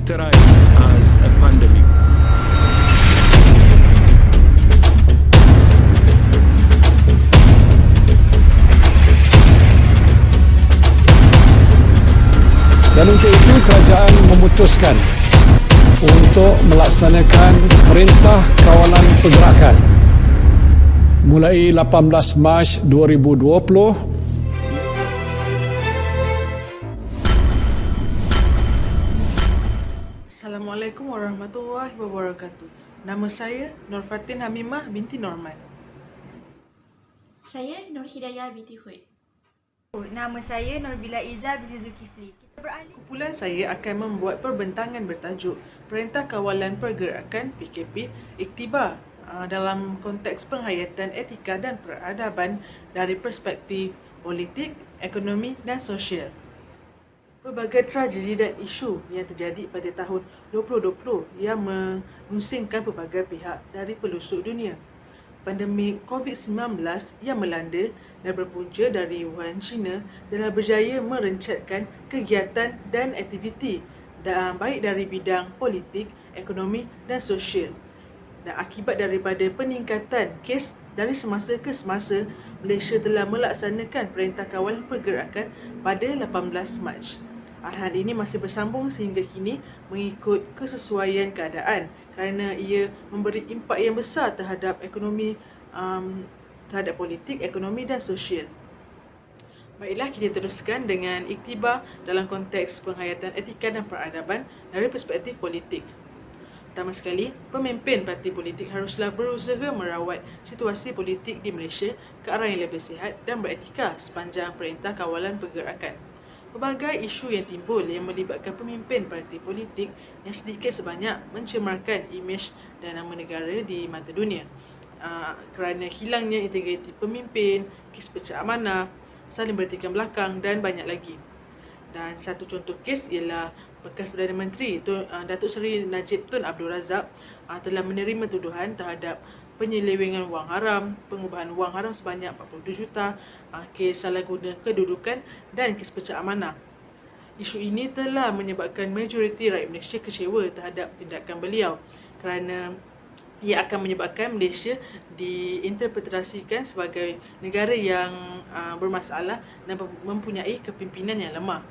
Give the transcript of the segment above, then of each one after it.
characterized as a pandemic. Dan untuk itu kerajaan memutuskan untuk melaksanakan Perintah Kawalan Pergerakan mulai 18 Mac 2020. Assalamualaikum warahmatullahi wabarakatuh. Nama saya Nur Fatin Hamimah binti Norman. Saya Nur Hidayah binti Hud. Nama saya Norbila Izzah binti Zulkifli. Kita beralih. Kumpulan saya akan membuat perbentangan bertajuk Perintah Kawalan Pergerakan PKP iktibar dalam konteks penghayatan etika dan peradaban dari perspektif politik, ekonomi dan sosial. Pelbagai tragedi dan isu yang terjadi pada tahun 2020 yang menusingkan pelbagai pihak dari pelosok dunia. Pandemik COVID-19 yang melanda dan berpunca dari Wuhan, China telah berjaya merencatkan kegiatan dan aktiviti baik dari bidang politik, ekonomi dan sosial. Dan akibat daripada peningkatan kes dari semasa ke semasa, Malaysia telah melaksanakan Perintah Kawalan Pergerakan pada 18 Mac. Arahan ini masih bersambung sehingga kini mengikut kesesuaian keadaan kerana ia memberi impak yang besar terhadap ekonomi, terhadap politik, ekonomi dan sosial. Baiklah, kita teruskan dengan iktibar dalam konteks penghayatan etika dan peradaban dari perspektif politik. Pertama sekali, pemimpin parti politik haruslah berusaha merawat situasi politik di Malaysia ke arah yang lebih sihat dan beretika sepanjang Perintah Kawalan Pergerakan. Pelbagai isu yang timbul yang melibatkan pemimpin parti politik yang sedikit sebanyak mencemarkan imej dan nama negara di mata dunia kerana hilangnya integriti pemimpin, kes pecah amanah, saling bertikai belakang dan banyak lagi. Dan satu contoh kes ialah bekas Perdana Menteri Datuk Seri Najib Tun Abdul Razak telah menerima tuduhan terhadap penyelewengan wang haram, pengubahan wang haram sebanyak 42 juta, kes salah guna kedudukan dan kes pecah amanah. Isu ini telah menyebabkan majoriti rakyat Malaysia kecewa terhadap tindakan beliau kerana ia akan menyebabkan Malaysia diinterpretasikan sebagai negara yang bermasalah dan mempunyai kepimpinan yang lemah.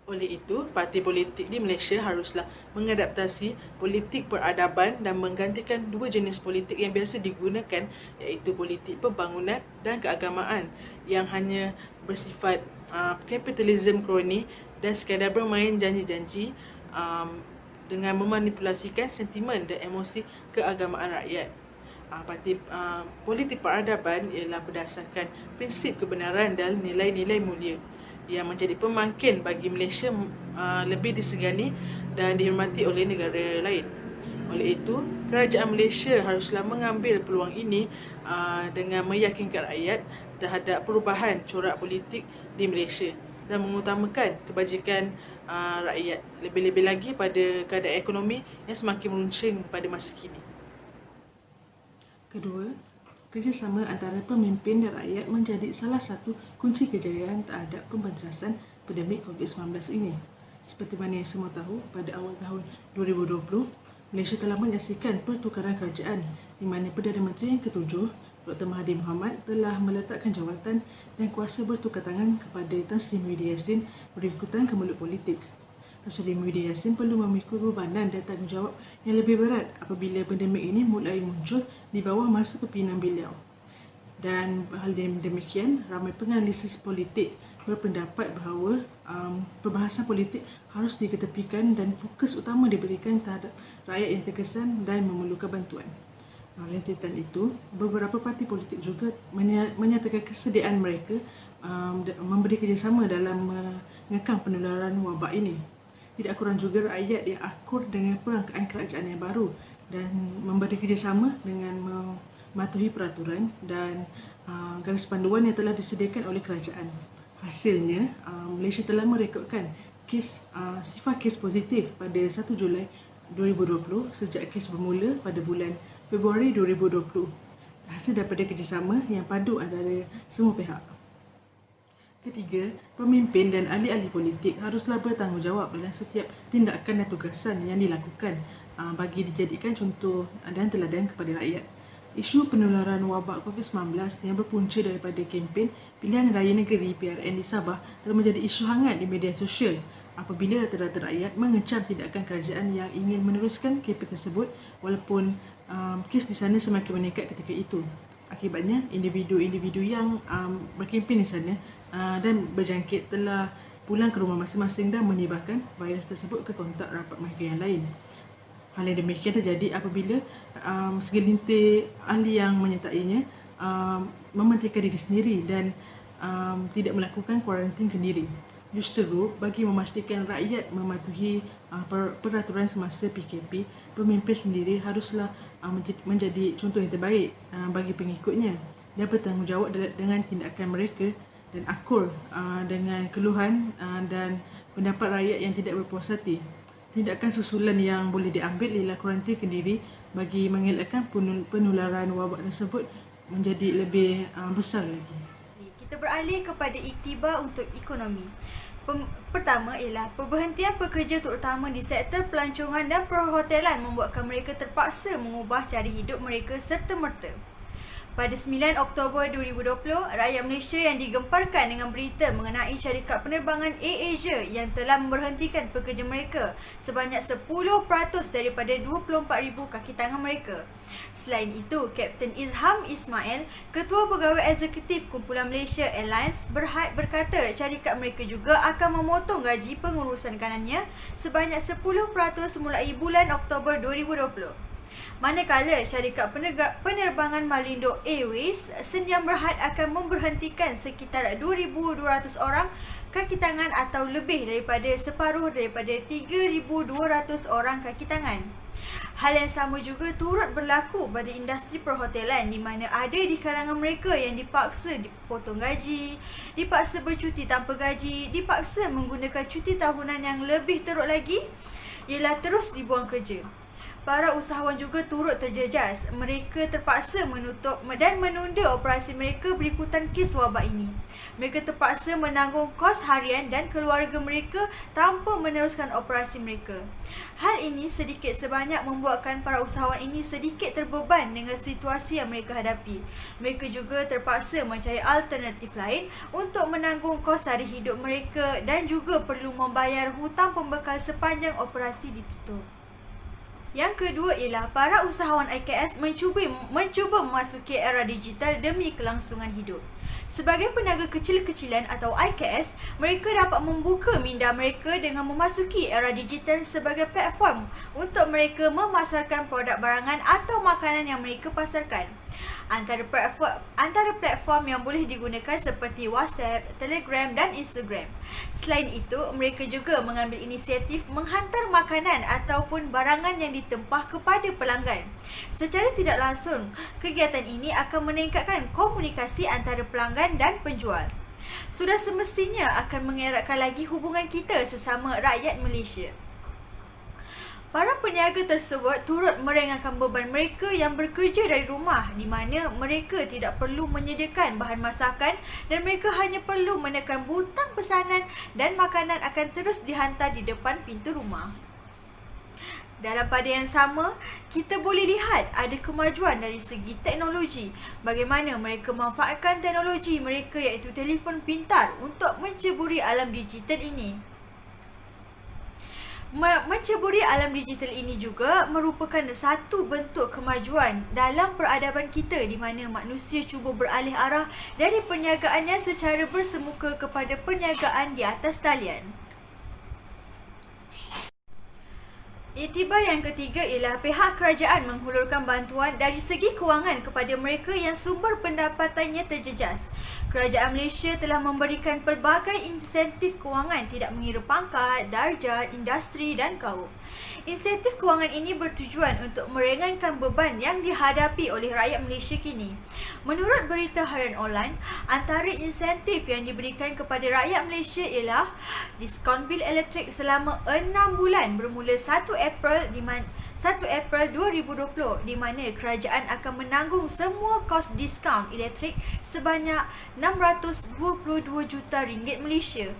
Oleh itu, parti politik di Malaysia haruslah mengadaptasi politik peradaban dan menggantikan dua jenis politik yang biasa digunakan, iaitu politik pembangunan dan keagamaan yang hanya bersifat kapitalisme kroni dan sekadar bermain janji-janji dengan memanipulasikan sentimen dan emosi keagamaan rakyat. Politik peradaban ialah berdasarkan prinsip kebenaran dan nilai-nilai mulia yang menjadi pemangkin bagi Malaysia lebih disegani dan dihormati oleh negara lain. Oleh itu, kerajaan Malaysia haruslah mengambil peluang ini dengan meyakinkan rakyat terhadap perubahan corak politik di Malaysia dan mengutamakan kebajikan rakyat, lebih-lebih lagi pada keadaan ekonomi yang semakin meruncing pada masa kini. Kedua, kerjasama antara pemimpin dan rakyat menjadi salah satu kunci kejayaan terhadap pembenterasan pandemik COVID-19 ini. Seperti mana yang semua tahu, pada awal tahun 2020, Malaysia telah menyaksikan pertukaran kerajaan di mana Perdana Menteri yang ketujuh, Dr. Mahathir Mohamad telah meletakkan jawatan dan kuasa bertukar tangan kepada Tan Sri Muhyiddin Yassin berikutan kemelut politik. Tan Sri Muhyiddin Yassin perlu memikul bebanan dan tanggungjawab yang lebih berat apabila pandemik ini mulai muncul di bawah masa kepimpinan beliau. Dan hal demikian, ramai penganalisis politik berpendapat bahawa perbahasan politik harus diketepikan dan fokus utama diberikan terhadap rakyat yang terkesan dan memerlukan bantuan. Rentetan itu, beberapa parti politik juga menyatakan kesediaan mereka memberi kerjasama dalam mengekang penularan wabak ini. Tidak kurang juga rakyat yang akur dengan perangkaan kerajaan yang baru dan memberi kerjasama dengan mematuhi peraturan dan garis panduan yang telah disediakan oleh kerajaan. Hasilnya, Malaysia telah merekodkan sifar kes positif pada 1 Julai 2020 sejak kes bermula pada bulan Februari 2020. Hasil daripada kerjasama yang padu antara semua pihak. Ketiga, pemimpin dan ahli-ahli politik haruslah bertanggungjawab dalam setiap tindakan dan tugasan yang dilakukan bagi dijadikan contoh dan teladan kepada rakyat. Isu penularan wabak COVID-19 yang berpunca daripada kempen pilihan raya negeri PRN di Sabah telah menjadi isu hangat di media sosial apabila rata-rata rakyat mengecam tindakan kerajaan yang ingin meneruskan kempen tersebut walaupun kes di sana semakin meningkat ketika itu. Akibatnya, individu-individu yang berkempen di sana dan berjangkit telah pulang ke rumah masing-masing dan menyebarkan virus tersebut ke kontak rapat mereka yang lain. Hal yang demikian terjadi apabila segelintir ahli yang menyertainya mementingkan diri sendiri dan tidak melakukan kuarantin sendiri. Justru bagi memastikan rakyat mematuhi peraturan semasa PKP, pemimpin sendiri haruslah menjadi contoh yang terbaik bagi pengikutnya dan bertanggungjawab dengan tindakan mereka dan akur dengan keluhan dan pendapat rakyat yang tidak berpuas hati. Tindakan susulan yang boleh diambil ialah kuarantin sendiri bagi mengelakkan penularan wabak tersebut menjadi lebih besar lagi. Kita beralih kepada iktibar untuk ekonomi. Pertama ialah perberhentian pekerja terutama di sektor pelancongan dan perhotelan membuatkan mereka terpaksa mengubah cara hidup mereka serta-merta. Pada 9 Oktober 2020, rakyat Malaysia yang digemparkan dengan berita mengenai syarikat penerbangan AirAsia yang telah memberhentikan pekerja mereka sebanyak 10% daripada 24,000 kaki tangan mereka. Selain itu, Kapten Izham Ismail, Ketua Pegawai Eksekutif Kumpulan Malaysia Airlines berkata syarikat mereka juga akan memotong gaji pengurusan kanannya sebanyak 10% mulai bulan Oktober 2020. Manakala syarikat penerbangan Malindo Airways Sdn Bhd akan memberhentikan sekitar 2,200 orang kaki tangan atau lebih daripada separuh daripada 3,200 orang kaki tangan. Hal yang sama juga turut berlaku pada industri perhotelan di mana ada di kalangan mereka yang dipaksa dipotong gaji, dipaksa bercuti tanpa gaji, dipaksa menggunakan cuti tahunan yang lebih teruk lagi ialah terus dibuang kerja. Para usahawan juga turut terjejas. Mereka terpaksa menutup dan menunda operasi mereka berikutan kes wabak ini. Mereka terpaksa menanggung kos harian dan keluarga mereka tanpa meneruskan operasi mereka. Hal ini sedikit sebanyak membuatkan para usahawan ini sedikit terbeban dengan situasi yang mereka hadapi. Mereka juga terpaksa mencari alternatif lain untuk menanggung kos sara hidup mereka dan juga perlu membayar hutang pembekal sepanjang operasi ditutup. Yang kedua ialah para usahawan IKS mencuba memasuki era digital demi kelangsungan hidup. Sebagai peniaga kecil-kecilan atau IKS, mereka dapat membuka minda mereka dengan memasuki era digital sebagai platform untuk mereka memasarkan produk barangan atau makanan yang mereka pasarkan. Antara platform yang boleh digunakan seperti WhatsApp, Telegram dan Instagram. Selain itu, mereka juga mengambil inisiatif menghantar makanan ataupun barangan yang ditempah kepada pelanggan. Secara tidak langsung, kegiatan ini akan meningkatkan komunikasi antara pelanggan dan penjual. Sudah semestinya akan mengeratkan lagi hubungan kita sesama rakyat Malaysia. Para peniaga tersebut turut meringankan beban mereka yang bekerja dari rumah di mana mereka tidak perlu menyediakan bahan masakan dan mereka hanya perlu menekan butang pesanan dan makanan akan terus dihantar di depan pintu rumah. Dalam pada yang sama, kita boleh lihat ada kemajuan dari segi teknologi. Bagaimana mereka memanfaatkan teknologi mereka iaitu telefon pintar untuk menceburi alam digital ini. Menceburi alam digital ini juga merupakan satu bentuk kemajuan dalam peradaban kita di mana manusia cuba beralih arah dari perniagaannya secara bersemuka kepada perniagaan di atas talian. Iktibar yang ketiga ialah pihak kerajaan menghulurkan bantuan dari segi kewangan kepada mereka yang sumber pendapatannya terjejas. Kerajaan Malaysia telah memberikan pelbagai insentif kewangan tidak mengira pangkat, darjat, industri dan kaum. Insentif kewangan ini bertujuan untuk meringankan beban yang dihadapi oleh rakyat Malaysia kini. Menurut berita harian online, antara insentif yang diberikan kepada rakyat Malaysia ialah diskaun bil elektrik selama 6 bulan bermula 1 April 2020 di mana kerajaan akan menanggung semua kos diskaun elektrik sebanyak RM622 juta Malaysia.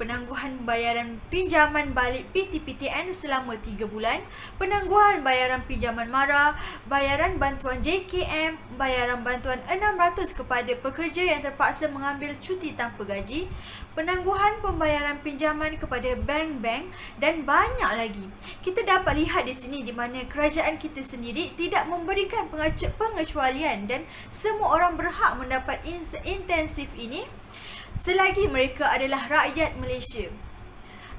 Penangguhan bayaran pinjaman balik PTPTN selama 3 bulan, penangguhan bayaran pinjaman mara, bayaran bantuan JKM, bayaran bantuan 600 kepada pekerja yang terpaksa mengambil cuti tanpa gaji, penangguhan pembayaran pinjaman kepada bank-bank dan banyak lagi. Kita dapat lihat di sini di mana kerajaan kita sendiri tidak memberikan pengecualian dan semua orang berhak mendapat intensif ini selagi mereka adalah rakyat Malaysia.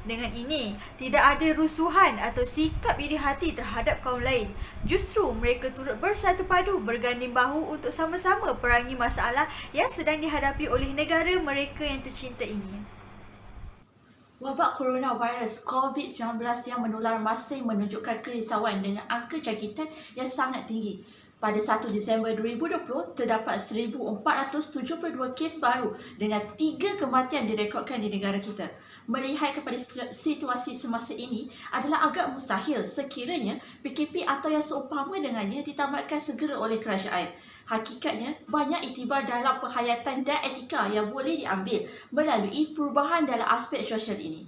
Dengan ini, tidak ada rusuhan atau sikap iri hati terhadap kaum lain. Justru mereka turut bersatu padu berganding bahu untuk sama-sama perangi masalah yang sedang dihadapi oleh negara mereka yang tercinta ini. Wabak coronavirus COVID-19 yang menular masih menunjukkan kerisauan dengan angka jangkitan yang sangat tinggi. Pada 1 Disember 2020, terdapat 1,472 kes baru dengan 3 kematian direkodkan di negara kita. Melihat kepada situasi semasa ini adalah agak mustahil sekiranya PKP atau yang seumpama dengannya ditamatkan segera oleh kerajaan. Hakikatnya, banyak iktibar dalam penghayatan dan etika yang boleh diambil melalui perubahan dalam aspek sosial ini.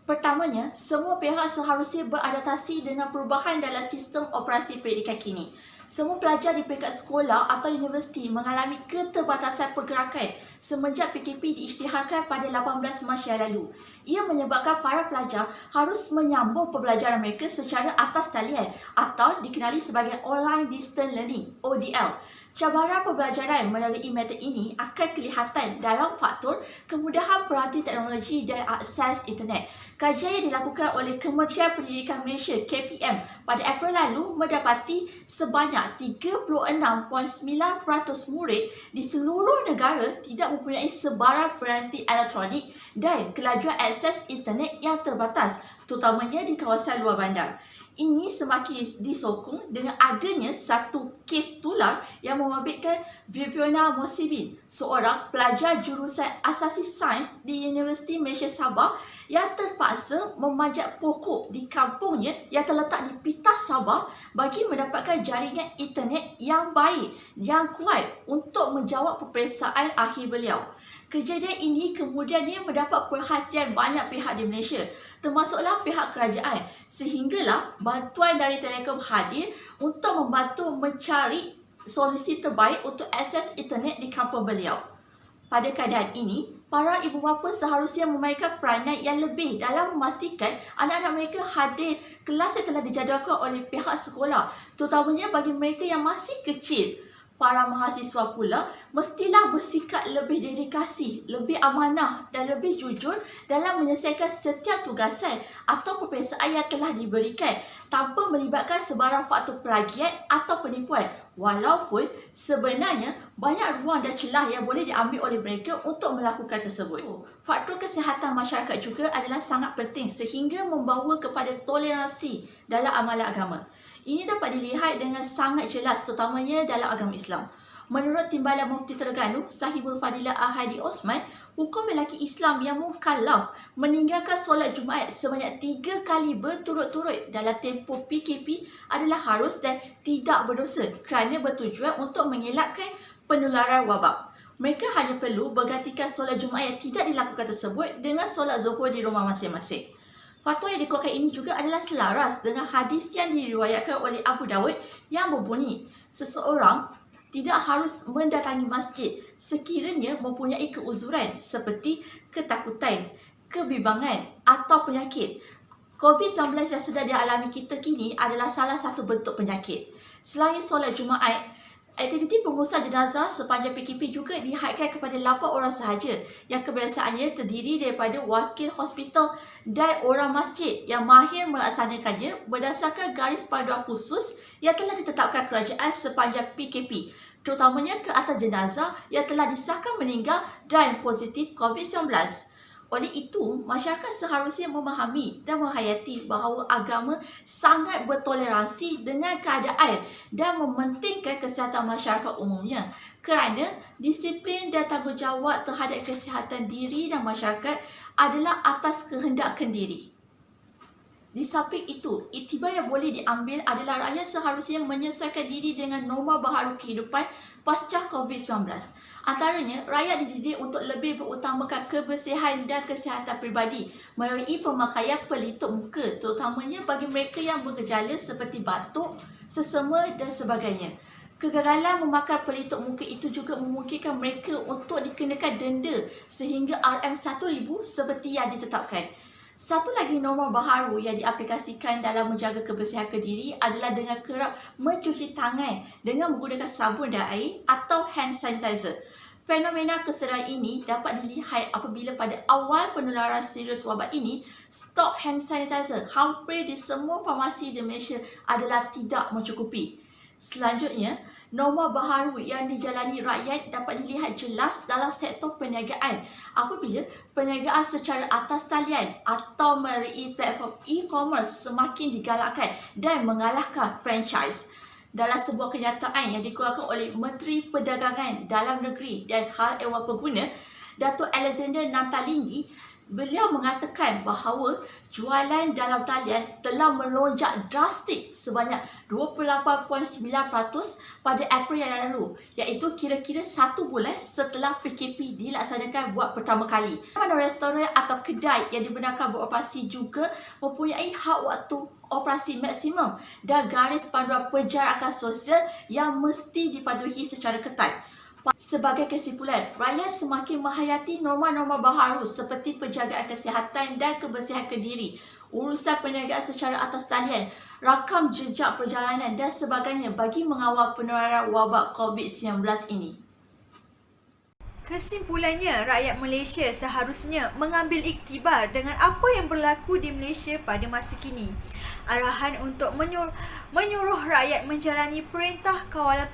Pertamanya, semua pihak seharusnya beradaptasi dengan perubahan dalam sistem operasi pendidikan kini. Semua pelajar di peringkat sekolah atau universiti mengalami keterbatasan pergerakan semenjak PKP diisytiharkan pada 18 Mac yang lalu. Ia menyebabkan para pelajar harus menyambung pembelajaran mereka secara atas talian atau dikenali sebagai Online Distance Learning (ODL). Cabaran pembelajaran melalui metod ini akan kelihatan dalam faktor kemudahan peranti teknologi dan akses internet. Kajian yang dilakukan oleh Kementerian Pendidikan Malaysia (KPM) pada April lalu mendapati sebanyak 36.9% murid di seluruh negara tidak mempunyai sebarang peranti elektronik dan kelajuan akses internet yang terbatas, terutamanya di kawasan luar bandar. Ini semakin disokong dengan adanya satu kes tular yang membabitkan Viviana Mosibin, seorang pelajar jurusan asasi sains di Universiti Malaysia Sabah yang terpaksa memanjat pokok di kampungnya yang terletak di Pitah Sabah bagi mendapatkan jaringan internet yang baik, yang kuat untuk menjawab peperiksaan akhir beliau. Kejadian ini kemudiannya mendapat perhatian banyak pihak di Malaysia, termasuklah pihak kerajaan, sehinggalah bantuan dari Telekom hadir untuk membantu mencari solusi terbaik untuk akses internet di kampung beliau. Pada keadaan ini, para ibu bapa seharusnya memainkan peranan yang lebih dalam memastikan anak-anak mereka hadir kelas yang telah dijadualkan oleh pihak sekolah, terutamanya bagi mereka yang masih kecil. Para mahasiswa pula mestilah bersikap lebih dedikasi, lebih amanah dan lebih jujur dalam menyelesaikan setiap tugasan atau peperiksaan yang telah diberikan tanpa melibatkan sebarang faktor plagiat atau penipuan, walaupun sebenarnya banyak ruang dan celah yang boleh diambil oleh mereka untuk melakukan tersebut. Faktor kesihatan masyarakat juga adalah sangat penting sehingga membawa kepada toleransi dalam amalan agama. Ini dapat dilihat dengan sangat jelas terutamanya dalam agama Islam. Menurut Timbalan Mufti Terengganu, Sahibul Fadilah Ahadi Osman, hukum lelaki Islam yang mukallaf meninggalkan solat Jumaat sebanyak 3 kali berturut-turut dalam tempoh PKP adalah harus dan tidak berdosa kerana bertujuan untuk mengelakkan penularan wabak. Mereka hanya perlu bergantikan solat Jumaat yang tidak dilakukan tersebut dengan solat Zuhur di rumah masing-masing. Fatwa yang dikeluarkan ini juga adalah selaras dengan hadis yang diriwayatkan oleh Abu Dawud yang berbunyi, seseorang tidak harus mendatangi masjid sekiranya mempunyai keuzuran seperti ketakutan, kebimbangan atau penyakit. COVID-19 yang sedang dialami kita kini adalah salah satu bentuk penyakit. Selain solat Jumaat, aktiviti pengurusan jenazah sepanjang PKP juga dihadkan kepada 8 orang sahaja yang kebiasaannya terdiri daripada wakil hospital dan orang masjid yang mahir melaksanakannya berdasarkan garis panduan khusus yang telah ditetapkan kerajaan sepanjang PKP, terutamanya ke atas jenazah yang telah disahkan meninggal dan positif COVID-19. Oleh itu, masyarakat seharusnya memahami dan menghayati bahawa agama sangat bertoleransi dengan keadaan dan mementingkan kesihatan masyarakat umumnya kerana disiplin dan tanggungjawab terhadap kesihatan diri dan masyarakat adalah atas kehendak kendiri. Di samping itu, iktibar yang boleh diambil adalah rakyat seharusnya menyesuaikan diri dengan norma baharu kehidupan pasca COVID-19. Antaranya, rakyat dididik untuk lebih berutamakan kebersihan dan kesihatan peribadi melalui pemakaian pelitup muka, terutamanya bagi mereka yang bergejala seperti batuk, sesama dan sebagainya. Kegagalan memakai pelitup muka itu juga memungkinkan mereka untuk dikenakan denda sehingga RM1,000 seperti yang ditetapkan. Satu lagi norma baharu yang diaplikasikan dalam menjaga kebersihan kediri adalah dengan kerap mencuci tangan dengan menggunakan sabun dan air atau hand sanitizer. Fenomena kesedaran ini dapat dilihat apabila pada awal penularan serius wabak ini, stok hand sanitizer hampir di semua farmasi di Malaysia adalah tidak mencukupi. Selanjutnya, norma baharu yang dijalani rakyat dapat dilihat jelas dalam sektor perniagaan apabila perniagaan secara atas talian atau melalui platform e-commerce semakin digalakkan dan mengalahkan franchise. Dalam sebuah kenyataan yang dikeluarkan oleh Menteri Perdagangan Dalam Negeri dan Hal Ehwal Pengguna, Datuk Alexander Nantalinggi, beliau mengatakan bahawa jualan dalam talian telah melonjak drastik sebanyak 28.9% pada April yang lalu, iaitu kira-kira 1 bulan setelah PKP dilaksanakan buat pertama kali. Mana restoran atau kedai yang dibenarkan beroperasi juga mempunyai hak waktu operasi maksimum dan garis panduan penjarakan sosial yang mesti dipatuhi secara ketat. Sebagai kesimpulan, rakyat semakin menghayati norma-norma baharu seperti penjagaan kesihatan dan kebersihan kediri, urusan perniagaan secara atas talian, rakam jejak perjalanan dan sebagainya bagi mengawal penularan wabak COVID-19 ini. Kesimpulannya, rakyat Malaysia seharusnya mengambil iktibar dengan apa yang berlaku di Malaysia pada masa kini. Arahan untuk menyuruh rakyat menjalani perintah kawalan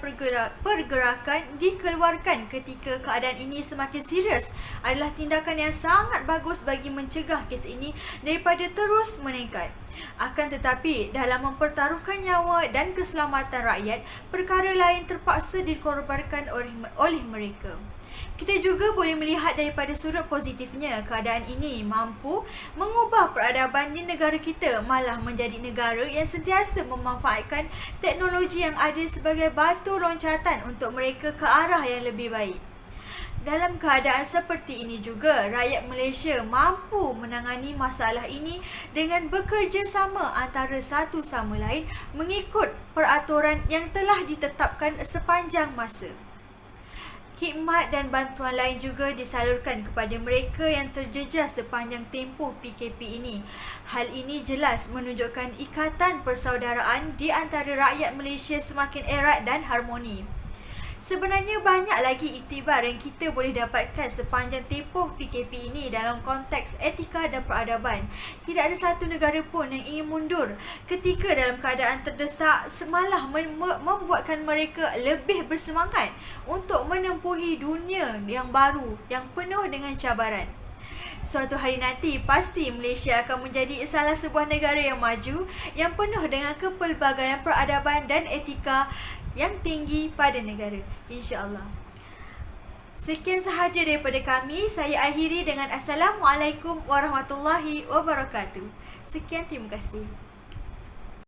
pergerakan dikeluarkan ketika keadaan ini semakin serius adalah tindakan yang sangat bagus bagi mencegah kes ini daripada terus meningkat. Akan tetapi, dalam mempertaruhkan nyawa dan keselamatan rakyat, perkara lain terpaksa dikorbankan oleh mereka. Kita juga boleh melihat daripada sudut positifnya, keadaan ini mampu mengubah peradaban di negara kita malah menjadi negara yang sentiasa memanfaatkan teknologi yang ada sebagai batu loncatan untuk mereka ke arah yang lebih baik. Dalam keadaan seperti ini juga, rakyat Malaysia mampu menangani masalah ini dengan bekerjasama antara satu sama lain mengikut peraturan yang telah ditetapkan sepanjang masa. Khidmat dan bantuan lain juga disalurkan kepada mereka yang terjejas sepanjang tempoh PKP ini. Hal ini jelas menunjukkan ikatan persaudaraan di antara rakyat Malaysia semakin erat dan harmoni. Sebenarnya banyak lagi iktibar yang kita boleh dapatkan sepanjang tempoh PKP ini dalam konteks etika dan peradaban. Tidak ada satu negara pun yang ingin mundur ketika dalam keadaan terdesak, malah membuatkan mereka lebih bersemangat untuk menempuhi dunia yang baru yang penuh dengan cabaran. Suatu hari nanti, pasti Malaysia akan menjadi salah sebuah negara yang maju, yang penuh dengan kepelbagaian peradaban dan etika yang tinggi pada negara, insya-Allah. Sekian sahaja daripada kami. Saya akhiri dengan Assalamualaikum warahmatullahi wabarakatuh. Sekian, terima kasih.